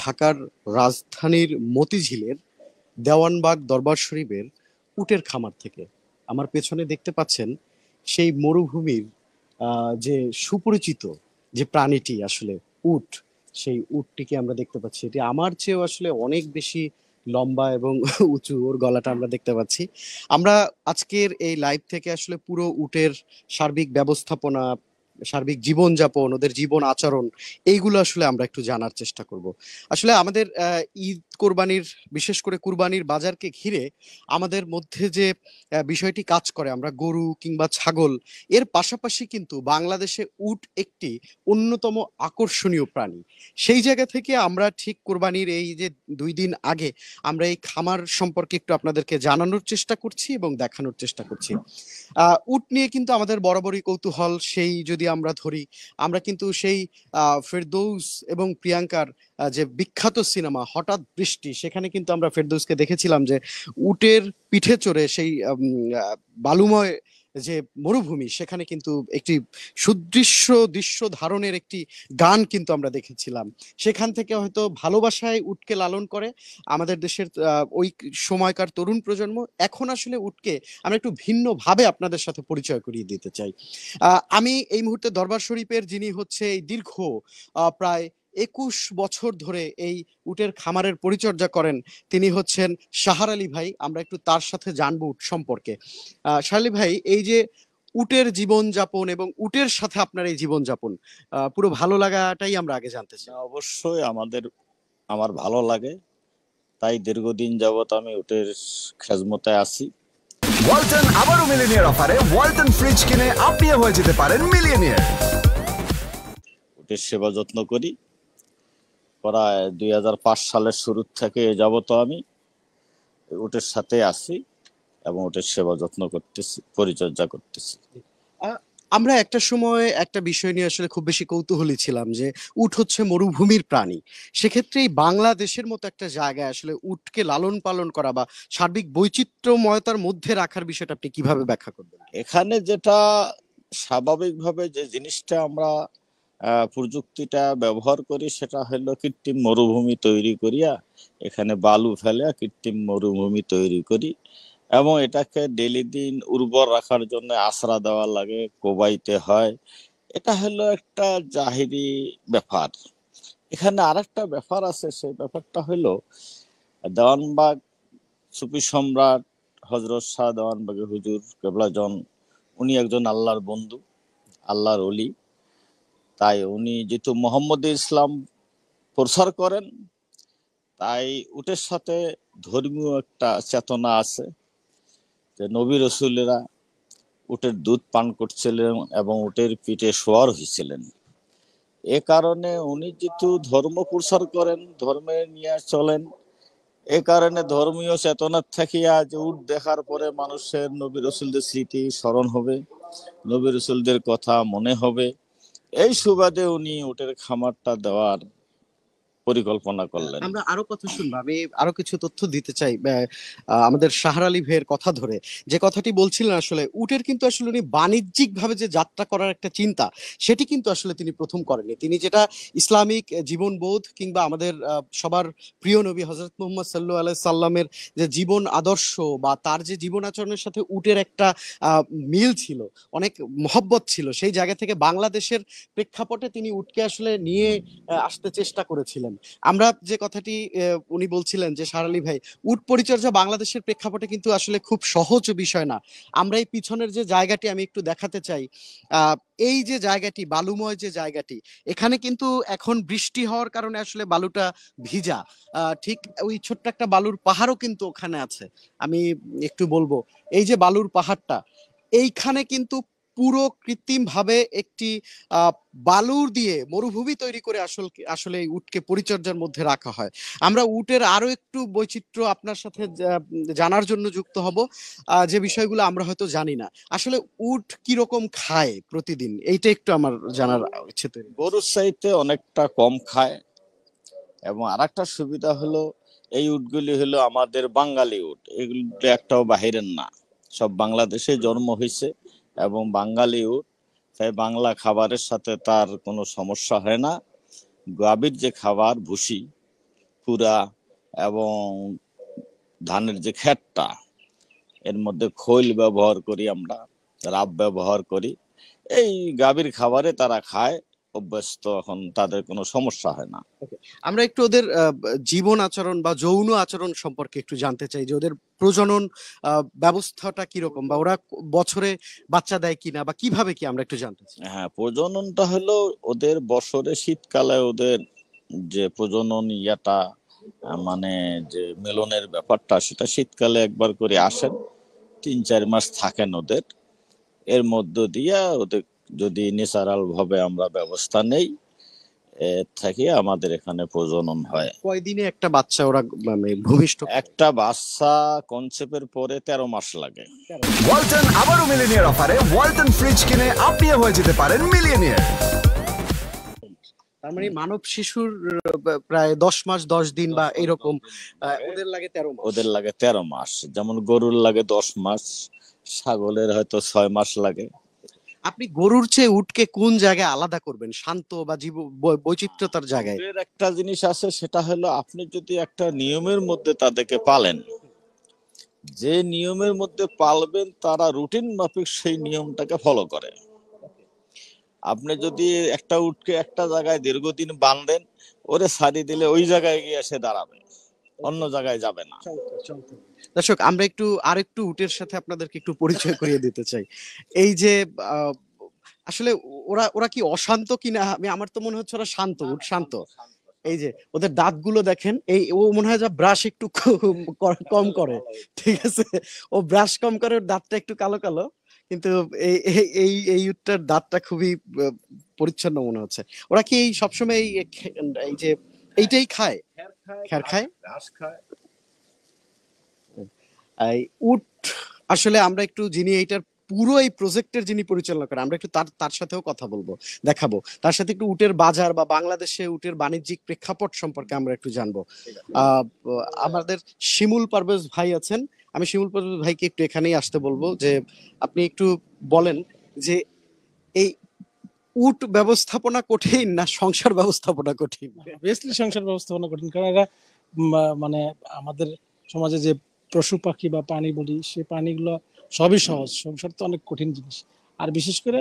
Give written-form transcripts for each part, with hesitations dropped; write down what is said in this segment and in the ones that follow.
ঢাকার রাজধানীর মতিঝিলের দেওয়ানবাগ দরবার শরীফের উটের খামার থেকে। আমার পেছনে দেখতে পাচ্ছেন সেই মরুভূমির যে সুপরিচিত যে প্রাণীটি আসলে উট, সেই উটটিকে আমরা দেখতে পাচ্ছি। এটি আমার চেয়েও আসলে অনেক বেশি লম্বা এবং উঁচু, ওর গলাটা আমরা দেখতে পাচ্ছি। আমরা আজকের এই লাইভ থেকে আসলে পুরো উটের সার্বিক ব্যবস্থাপনা, সার্বিক জীবনযাপন, ওদের জীবন আচরণ, এইগুলো আসলে আমরা একটু জানার চেষ্টা করব। আসলে আমাদের ঈদ কোরবানির, বিশেষ করে কুরবানির বাজারকে ঘিরে আমাদের মধ্যে যে বিষয়টি কাজ করে, আমরা গরু কিংবা ছাগল, এর পাশাপাশি কিন্তু বাংলাদেশে উট একটি অন্যতম আকর্ষণীয় প্রাণী। সেই জায়গা থেকে আমরা ঠিক কোরবানির এই যে 2 দিন আগে আমরা এই খামার সম্পর্কে একটু আপনাদেরকে জানানোর চেষ্টা করছি এবং দেখানোর চেষ্টা করছি। উট নিয়ে কিন্তু আমাদের বরাবরই কৌতূহল। সেই যদি আমরা ধরি, আমরা কিন্তু সেই ফেরদৌস এবং প্রিয়াঙ্কার যে বিখ্যাত সিনেমা হঠাৎ বৃষ্টি, সেখানে কিন্তু আমরা ফেরদৌসকে দেখেছিলাম যে উটের পিঠে চড়ে সেই বালুময় যে মরুভূমি, সেখানে কিন্তু একটি সুদৃশ্য দৃশ্য ধারণের একটি গান কিন্তু আমরা দেখেছিলাম। সেখান থেকে হয়তো ভালোবাসায় উটকে লালন করে আমাদের দেশের ওই সময়কার তরুণ প্রজন্ম। এখন আসলে উটকে আমরা একটু ভিন্ন ভাবে আপনাদের সাথে পরিচয় করিয়ে দিতে চাই। আমি এই মুহূর্তে দরবার শরীফের যিনি হচ্ছে এই দীর্ঘ প্রায় 21 বছর ধরে এই উটের খামারের পরিচর্যা করেন, তিনি হচ্ছেন সাহার আলী ভাই। আমরা একটু তার সাথে জানবো উট সম্পর্কে। সাহার আলী ভাই, এই যে উটের জীবনযাপন এবং উটের সাথে আপনার এই জীবনযাপন, পুরো ভালো লাগাটাই আমরা আগে জানতে চাই। অবশ্যই আমার ভালো লাগে, তাই দীর্ঘদিন যাবত আমি উটের খেজমতে আছি। ওয়ালটন আবারও মিলিনিয়ার অফারে ওয়ালটন ফ্রিজ কিনে আপনিও হয়ে যেতে পারেন মিলিয়নিয়ার। উটের সেবা যত্ন করি প্রায় 2005 সালের শুরু থেকে যাবত আমি উটের সাথে আছি এবং ওটার সেবা যত্ন করতেছি, পরিচর্যা করতেছি। আমরা একটা সময় একটা বিষয় নিয়ে আসলে খুব বেশি কৌতূহলী ছিলাম যে উট হচ্ছে মরুভূমির প্রাণী। সেক্ষেত্রে এই বাংলাদেশের মতো একটা জায়গায় আসলে উটকে লালন পালন করা বা সার্বিক বৈচিত্র্যময়তার মধ্যে রাখার বিষয়টা আপনি কিভাবে ব্যাখ্যা করবেন? এখানে যেটা স্বাভাবিকভাবে যে জিনিসটা আমরা প্রযুক্তিটা ব্যবহার করি, সেটা হলো কৃত্রিম মরুভূমি তৈরি করিয়া এখানে বালু ফেলে কৃত্রিম মরুভূমি তৈরি করি এবং এটাকে ডেলি দিন উর্বর রাখার জন্য আশ্রা দেওয়া লাগে, কোবাইতে হয়। এটা হলো একটা জাহিরি ব্যাপার। এখানে আরেকটা ব্যাপার আছে, সেই ব্যাপারটা হলো দেওয়ানবাগ সুফি সম্রাট হযরত শাহ দেওয়ানবাগী হুজুর কেবলাজন, উনি একজন আল্লাহর বন্ধু, আল্লাহর ওলি। তাই উনি যেহেতু মোহাম্মদ ইসলাম প্রচার করেন, তাই উটের সাথে ধর্মীয় একটা চেতনা আছে যে নবী রসুলেরা উটের দুধ পান করছিলেন এবং উটের পিঠে সওয়ার হয়েছিলেন। এ কারণে উনি যেহেতু ধর্ম প্রচার করেন, ধর্মে নিয়ে চলেন, এ কারণে ধর্মীয় চেতনার থাকিয়া যে উট দেখার পরে মানুষের নবী রসুলদের স্মৃতি স্মরণ হবে, নবী রসুলদের কথা মনে হবে। এই সুবাদে উনি উটের খামারটা দেওয়ার পরিকল্পনা করলেন। আমরা আরো কথা শুনবো। আমি আরো কিছু তথ্য দিতে চাই আমাদের সাহার আলী ভাইয়ের কথা ধরে। যে কথাটি বলছিলেন, আসলে উটের কিন্তু আসলে উনি বাণিজ্যিক ভাবে যে যাত্রা করার একটা চিন্তা, সেটি কিন্তু আসলে তিনি প্রথম করেননি। তিনি যেটা ইসলামিক জীবনবোধ কিংবা আমাদের সবার প্রিয় নবী হযরত মুহাম্মদ সাল্লাল্লাহু আলাইহি সাল্লামের যে জীবন আদর্শ বা তার যে জীবন আচরণের সাথে উটের একটা মিল ছিল, অনেক মহব্বত ছিল, সেই জায়গা থেকে বাংলাদেশের প্রেক্ষাপটে তিনি উটকে আসলে নিয়ে আসতে চেষ্টা করেছিলেন। আমরা যে কথাটি উনি বলছিলেন যে সাহার আলী ভাই, উট পরিচর্যা বাংলাদেশের প্রেক্ষাপটে কিন্তু আসলে খুব সহজ বিষয় না। আমরা এই পিছনের যে জায়গাটি আমি একটু দেখাতে চাই, আহ এই যে জায়গাটি, বালুময় যে জায়গাটি, এখানে কিন্তু এখন বৃষ্টি হওয়ার কারণে আসলে বালুটা ভিজা। ঠিক ওই ছোট্ট একটা বালুর পাহাড়ও কিন্তু ওখানে আছে। আমি একটু বলবো, এই যে বালুর পাহাড়টা, এইখানে কিন্তু পুরো কৃত্রিম ভাবে একটি বালুর দিয়ে মরুভূমি তৈরি করে আসলে এই উটকে পরিচর্যার মধ্যে রাখা হয়। আমরা উটের আরো একটু বৈচিত্র্য আপনার সাথে জানার জন্য যুক্ত হব, যে বিষয়গুলো আমরা হয়তো জানি না। আসলে উট কিরকম খায় প্রতিদিন, এইটা একটু আমার জানার ইচ্ছে তৈরি। গরুর চাইতে অনেকটা কম খায় এবং আরেকটা সুবিধা হলো এই উটগুলি হলো আমাদের বাঙালি উট, এগুলো একটাও বাহিরের না, সব বাংলাদেশে জন্ম হয়েছে এবং বাঙালি উট, তাই বাংলা খাবারের সাথে তার কোনো সমস্যা হয় না। গাভীর যে খাবার ভুসি, কুড়া এবং ধানের যে খেতটা, এর মধ্যে খৈল ব্যবহার করি আমরা, রাব ব্যবহার করি। এই গাভীর খাবারে তারা খায়, অভ্যস্ত, এখন তাদের কোনো সমস্যা হয় না। আমরা একটু ওদের জীবন আচরণ বা যৌন আচরণ সম্পর্কে একটু জানতে চাই, যে ওদের প্রজনন ব্যবস্থাটা কিরকম, বা ওরা বছরে বাচ্চা দেয় কিনা, বা কিভাবে কি, আমরা একটু জানতে চাই। হ্যাঁ, প্রজননটা হলো ওদের বছরে শীতকালে ওদের যে প্রজনন ইয়াটা, মানে যে মেলনের ব্যাপারটা, সেটা শীতকালে একবার করে আসেন, 3-4 মাস থাকেন ওদের। এর মধ্য দিয়ে ওদের যদি ন্যাচারাল ভাবে আমরা ব্যবস্থা নেই, এর থেকে আমাদের এখানে প্রজনন হয়। কয়দিনে একটা বাচ্চা ওরা মানে ভূমিষ্ঠ করে? একটা বাচ্চা কনসেপ্টের পরে 13 মাস লাগে। ওয়ালটন আবারও মিলিনিয়ার অফারে ওয়ালটন ফ্রিজ কিনে আপনিও হয়ে যেতে পারেন মিলিয়নিয়ার। তার মানে মানব শিশুর প্রায় 10 মাস 10 দিন বা এরকম, ওদের লাগে 13 মাস। ওদের লাগে 13 মাস, যেমন গরুর লাগে 10 মাস, ছাগলের হয়তো 6 মাস লাগে। আপনি গরুর চেয়ে উটকে কোন জায়গায় আলাদা করবেন, শান্ত বা বৈচিত্র্যতার জায়গায়? ওদের একটা জিনিস আছে, সেটা হলো আপনি যদি একটা নিয়মের মধ্যে তাদেরকে পালেন, যে নিয়মের মধ্যে পালবেন তারা রুটিন মাফিক সেই নিয়মটাকে ফলো করে। আপনি যদি একটা উটকে একটা জায়গায় দীর্ঘদিন বাঁধেন, ওরে ছাড়ি দিলে ওই জায়গায় গিয়ে এসে দাঁড়াবে, অন্য জায়গায় যাবে না। দর্শক, আমরা একটু আরেকটু উটের সাথে আপনাদেরকে একটু পরিচয় করিয়ে দিতে চাই। এই যে আহ, আসলে ওরা ওরা কি অশান্ত কিনা, আমার তো মনে হচ্ছে ওরা শান্ত, উট শান্ত। এই যে ওদের দাঁতগুলো দেখেন, এই ও মনে হয় যা ব্রাশ একটু কম করে, ঠিক আছে, ও ব্রাশ কম করে, ওর দাঁতটা একটু কালো কালো, কিন্তু এই এই এই এই উটটার দাঁতটা খুবই পরিচ্ছন্ন মনে হচ্ছে। ওরা কি এই সবসময় এই যে এইটাই খায়, খ্যার খায়? এই উট আসলে আমরা একটু, যিনি এইটার পুরো এই প্রজেক্টের যিনি পরিচালনা করেন, আমরা একটু তার তার সাথেও কথা বলবো, দেখাবো তার সাথে একটু উটের বাজার বা বাংলাদেশে উটের বাণিজ্যিক প্রেক্ষাপট সম্পর্কে আমরা একটু জানবো। আহ আমাদের শিমুল পারভেজ ভাই আছেন, আমি শিমুল পারভেজ ভাইকে একটু এখানেই আসতে বলবো, যে আপনি একটু বলেন যে এই উট ব্যবস্থাপনা কঠিন না সংসার ব্যবস্থাপনা কঠিন? অবভিয়াসলি সংসার ব্যবস্থাপনা কঠিন, কারণ এরা মানে আমাদের সমাজে যে পশু পাখি বা প্রাণী বলি, সেই প্রাণীগুলো সবই সহজ, সংসার তো অনেক কঠিন জিনিস। আর বিশেষ করে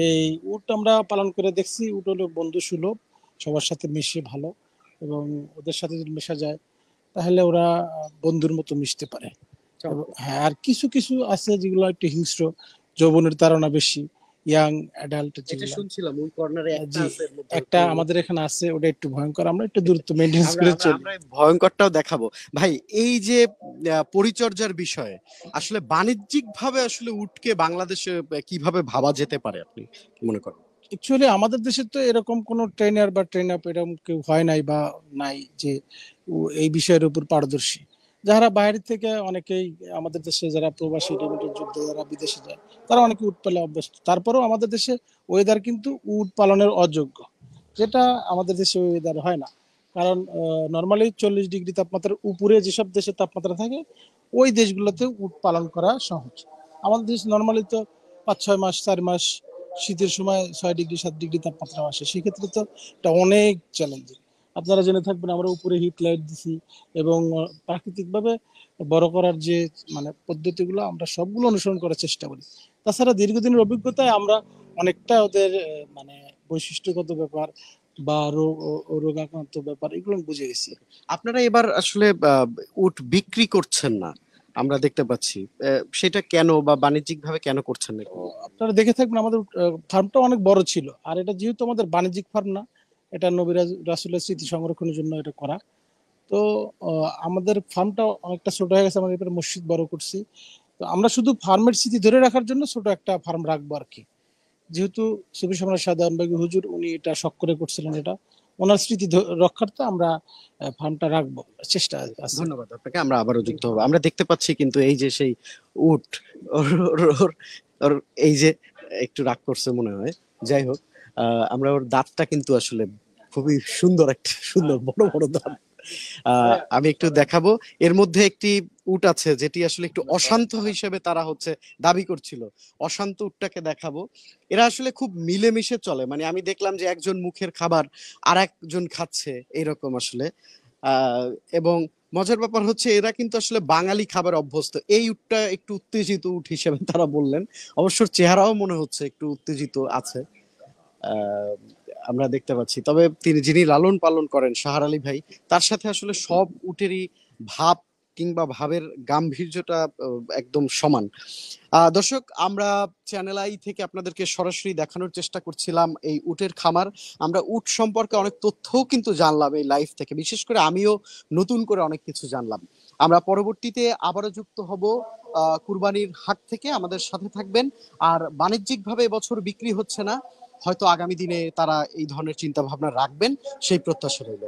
এই উট আমরা পালন করে দেখছি, উট হলো বন্ধু সুলভ, সবার সাথে মিশে ভালো, এবং ওদের সাথে যদি মেশা যায় তাহলে ওরা বন্ধুর মতো মিশতে পারে। হ্যাঁ, আর কিছু কিছু আছে যেগুলো একটু হিংস্র, যৌবনের তাড়না বেশি, ইয়াং অ্যাডাল্ট এটা যেগুলো। শুনছিলাম ওই কর্নারে একটা জি, আছে, এর মধ্যে একটা একটু- আমাদের এখানে আছে, ওটা একটু ভয়ঙ্কর, আমরা একটু দূরত্ব মেনটেন আমরা করে আমরা চলি। আমরা এই ভয়ঙ্করটাও দেখাবো। ভাই, এই যে পরিচর্যার বিষয়ে আসলে বাণিজ্যিক ভাবে আসলে উটকে বাংলাদেশে কিভাবে ভাবা যেতে পারে, আপনি কি মনে করেন? অ্যাকচুয়ালি আমাদের দেশে তো এরকম কোনো ট্রেনার বা ট্রেন আপ এরকম কেউ হয় নাই বা নাই যে এই বিষয়ের উপর পারদর্শী। যারা বাইরে থেকে অনেকেই আমাদের দেশে, যারা প্রবাসী রেমিটেন্স যোদ্ধা যারা বিদেশে যায়, তারা অনেকে উট পালে অভ্যস্ত। তারপরেও আমাদের দেশে ওয়েদার কিন্তু উট পালনের অযোগ্য, যেটা আমাদের দেশে ওয়েদার হয় না। কারণ নর্মালি 40 ডিগ্রি তাপমাত্রার উপরে যেসব দেশে তাপমাত্রা থাকে, ওই দেশগুলোতে উট পালন করা সহজ। আমাদের দেশ নর্মালি তো 5-6 মাস 4 মাস শীতের সময় 6 ডিগ্রি 7 ডিগ্রি তাপমাত্রা আসে, সেক্ষেত্রে তো এটা অনেক চ্যালেঞ্জিং। আপনারা জেনে থাকবেন আমরা উপরে হিট লাইট দিছি, এবং প্রাকৃতিকভাবে বড় করার যে পদ্ধতিগুলো আমরা সবগুলো অনুসরণ করার চেষ্টা করি। তাছাড়া দীর্ঘদিনের অভিজ্ঞতায় আমরা অনেকটা ওদের বৈশিষ্ট্যগত ব্যাপার বা রোগাক্রান্ত ব্যাপার এগুলো বুঝে গেছি। আপনারা এবার আসলে উট বিক্রি করছেন না, আমরা দেখতে পাচ্ছি, সেটা কেন, বা বাণিজ্যিক ভাবে কেন করছেন না? আপনারা দেখে থাকবেন আমাদের ফার্মটা অনেক বড় ছিল, আর এটা যেহেতু আমাদের বাণিজ্যিক ফার্ম না, এটা নবী রাসূলের স্মৃতি সংরক্ষণের জন্য এটা করা। তো আমাদের ফার্মটা অনেকটা ছোট হয়ে গেছে, আমাদের এবার মসজিদ বড় করছি। তো আমরা শুধু ফার্মের স্মৃতি ধরে রাখার জন্য ছোট একটা ফার্ম রাখবো আর কি। যেহেতু সুফি সম্রাট শাহ দেওয়ানবাগী হুজুর উনি এটা শখ করে করছিলেন, এটা ওনার স্মৃতি রক্ষার্থে আমরা ফার্মটা রাখবো, চেষ্টা আছে। ধন্যবাদ আপনাকে, আমরা আবারও যুক্ত হবো। আমরা দেখতে পাচ্ছি কিন্তু এই যে সেই উট, ওর এই যে একটু রাগ করছে মনে হয়, যাই হোক, আমরা ওর দাঁতটা কিন্তু আসলে খুবই সুন্দর, একটা সুন্দর বড় বড় দাঁত। আমি একটু দেখাবো, এর মধ্যে একটি উট আছে যেটি আসলে একটু অশান্ত হিসেবে তারা হচ্ছে দাবি করছিল, অশান্ত উটটাকে দেখাবো। এরা আসলে খুব মিলেমিশে চলে, মানে আমি দেখলাম যে একজন মুখের খাবার আর একজন খাচ্ছে, এইরকম আসলে। আহ, এবং মজার ব্যাপার হচ্ছে এরা কিন্তু আসলে বাঙালি খাবার অভ্যস্ত। এই উটটা একটু উত্তেজিত উট হিসেবে তারা বললেন। অবশ্য চেহারাও মনে হচ্ছে একটু উত্তেজিত আছে, আহ, আমরা দেখতে পাচ্ছি। তবে যিনি লালন পালন করেন সাহার আলী ভাই, তার সাথে আসলে সব উটেরই ভাব কিংবা ভাবের গাম্ভীর্যটা একদম সমান। দর্শক, আমরা চ্যানেল আই থেকে আপনাদেরকে সরাসরি দেখানোর চেষ্টা করছিলাম এই উটের খামার। আমরা উট সম্পর্কে অনেক তথ্যও কিন্তু জানলাম এই লাইভ থেকে, বিশেষ করে আমিও নতুন করে অনেক কিছু জানলাম। আমরা পরবর্তীতে আবারও যুক্ত হব কুরবানির হাট থেকে, আমাদের সাথে থাকবেন। আর বাণিজ্যিকভাবে এবছর বিক্রি হচ্ছে না, হয়তো আগামী দিনে তারা এই ধরনের চিন্তা ভাবনা রাখবেন, সেই প্রত্যাশা রইল।